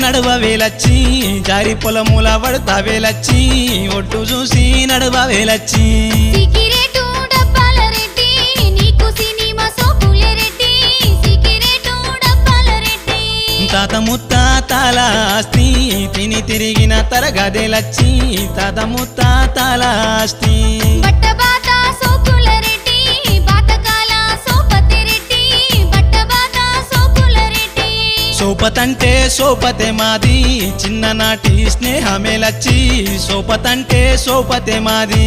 నడువవేలచ్చి జారి పొలముల పడతావేలచ్చి ఒట్టు చూసి నడువవేలచ్చి సికిరేటు డబ్బాల రెడ్డి నీకు సినిమా సోకుల రెడ్డి సికిరేటు డబ్బాల రెడ్డి తాత ముత్తాతల ఆస్తి తిని తిరిగిన తరగదేలచ్చి తాత ముత్తాతల ఆస్తి బట్టబాత సోకుల రెడ్డి బాతకాల సోపతి రెడ్డి బట్టబాత సోకుల రెడ్డి సోపతంటే సోపతే మాది చిన్ననాటి స్నేహమేలచ్చి సోపతంటే సోపతే మాది